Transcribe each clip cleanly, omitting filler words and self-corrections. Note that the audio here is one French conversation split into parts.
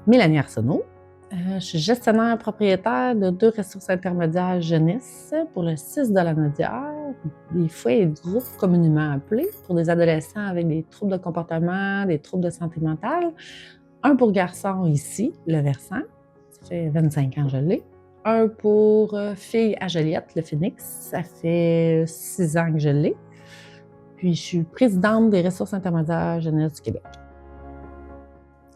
Mélanie Arsenault. Je suis gestionnaire propriétaire de 2 ressources intermédiaires jeunesse pour le 6 de la Naudière, des foyers de groupe communément appelés pour des adolescents avec des troubles de comportement, des troubles de santé mentale. Un pour garçons ici, le Versant, ça fait 25 ans que je l'ai. Un pour filles à Joliette, le Phoenix, ça fait 6 ans que je l'ai. Puis je suis présidente des ressources intermédiaires jeunesse du Québec.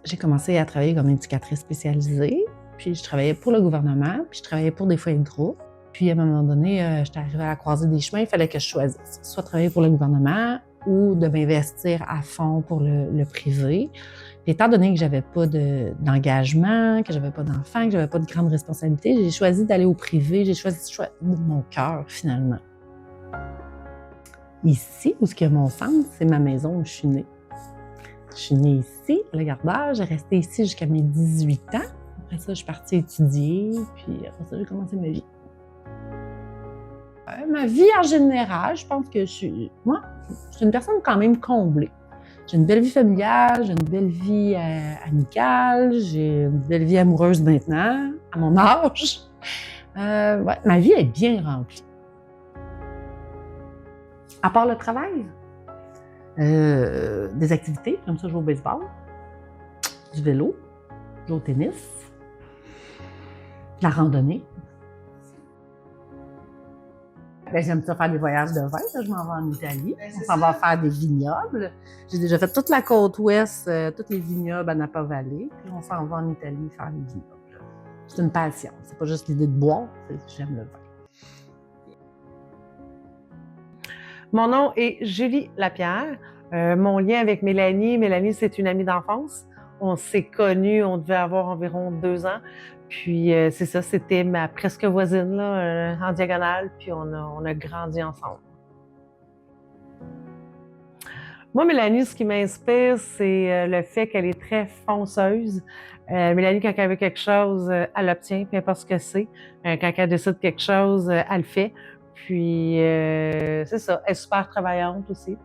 J'ai commencé à travailler comme éducatrice spécialisée, puis je travaillais pour le gouvernement, puis je travaillais pour des foyers de groupe. Puis à un moment donné, j'étais arrivée à la croisée des chemins, il fallait que je choisisse, soit travailler pour le gouvernement ou de m'investir à fond pour le privé. Puis étant donné que j'avais pas d'engagement, que j'avais pas d'enfants, que j'avais pas de grandes responsabilités, j'ai choisi d'aller au privé, j'ai choisi mon cœur finalement. Ici, où ce qu'il y a mon centre, c'est ma maison où je suis née. Je suis née ici, à Le Gardeur. J'ai resté ici jusqu'à mes 18 ans. Après ça, je suis partie étudier, puis après ça, j'ai commencé ma vie. Ma vie en général, je pense que je suis une personne quand même comblée. J'ai une belle vie familiale, j'ai une belle vie amicale, j'ai une belle vie amoureuse maintenant, à mon âge. Ma vie est bien remplie. À part le travail, des activités, comme ça, je joue au baseball, du vélo, je joue au tennis, de la randonnée. J'aime ça faire des voyages de vin. Là, je m'en vais en Italie. On s'en va faire des vignobles. J'ai déjà fait toute la côte ouest, tous les vignobles à Napa-Valley. Puis on s'en va en Italie faire des vignobles. C'est une passion. C'est pas juste l'idée de boire, j'aime le vin. Mon nom est Julie Lapierre. Mon lien avec Mélanie, c'est une amie d'enfance. On s'est connus, on devait avoir environ 2 ans. Puis c'est ça, c'était ma presque voisine là, en diagonale, puis on a grandi ensemble. Moi, Mélanie, ce qui m'inspire, c'est le fait qu'elle est très fonceuse. Mélanie, quand elle veut quelque chose, elle l'obtient, peu importe ce que c'est. Quand elle décide quelque chose, elle le fait. Puis, c'est ça, elle est super travaillante aussi.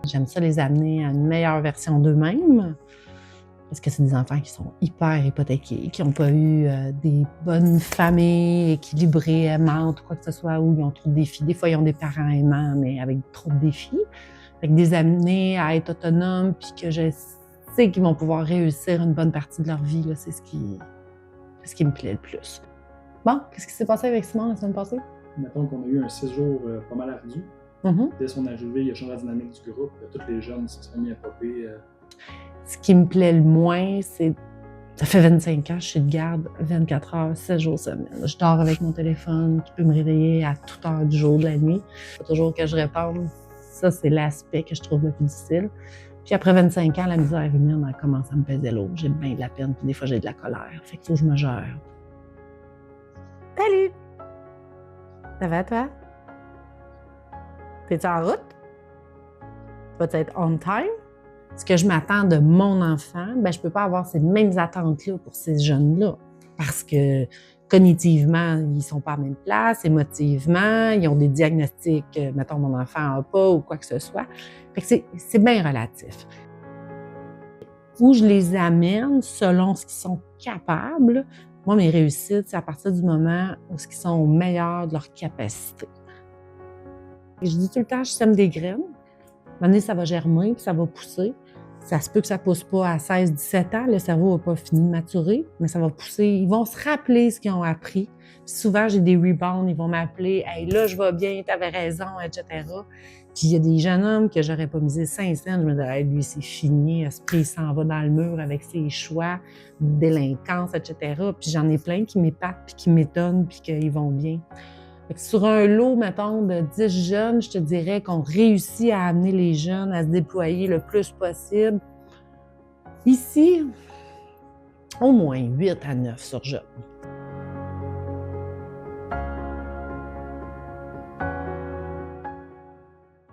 J'aime ça les amener à une meilleure version d'eux-mêmes, parce que c'est des enfants qui sont hyper hypothéqués, qui n'ont pas eu des bonnes familles équilibrées, aimantes, quoi que ce soit, où ils ont trop de défis. Des fois, ils ont des parents aimants, mais avec trop de défis. Fait que les amener à être autonomes, puis que je sais qu'ils vont pouvoir réussir une bonne partie de leur vie, là, c'est ce qui me plaît le plus. Bon, qu'est-ce qui s'est passé avec Simon la semaine passée? Mettons qu'on a eu un 6 jours pas mal ardu. Dès son arrivée, il a changé la dynamique du groupe. Tous les jeunes se sont mis à popper. Ce qui me plaît le moins, c'est... Ça fait 25 ans, je suis de garde 24 heures, 7 jours semaine. Je dors avec mon téléphone qui peut me réveiller à toute heure du jour, de la nuit. Il faut toujours que je réponde. Ça, c'est l'aspect que je trouve le plus difficile. Puis après 25 ans, la misère humaine, elle commence à me peser l'eau. J'ai bien de la peine, puis des fois, j'ai de la colère. Fait qu'il faut que je me gère. Salut! Ça va, toi? T'es-tu en route? Vas-tu être on time? Ce que je m'attends de mon enfant, je peux pas avoir ces mêmes attentes-là pour ces jeunes-là. Parce que cognitivement, ils sont pas à la même place, émotivement, ils ont des diagnostics, mettons, mon enfant n'a pas ou quoi que ce soit. Fait que c'est bien relatif. Où je les amène selon ce qu'ils sont capables, moi, mes réussites, c'est à partir du moment où ils sont au meilleur de leur capacité. Et je dis tout le temps, je sème des graines. À un moment donné, ça va germer, puis ça va pousser. Ça se peut que ça ne pousse pas à 16-17 ans. Le cerveau n'a pas fini de maturer, mais ça va pousser. Ils vont se rappeler ce qu'ils ont appris. Puis souvent, j'ai des rebounds. Ils vont m'appeler. « Hey, là, je vais bien, tu avais raison, etc. » Puis il y a des jeunes hommes que j'aurais pas misé 5 cents. Je me dis « Hey, lui, c'est fini. Il s'en va dans le mur avec ses choix, délinquance, etc. » Puis j'en ai plein qui m'épatent, puis qui m'étonnent, puis qu'ils vont bien. Sur un lot, mettons, de 10 jeunes, je te dirais qu'on réussit à amener les jeunes à se déployer le plus possible. Ici, au moins 8 à 9 sur jeunes.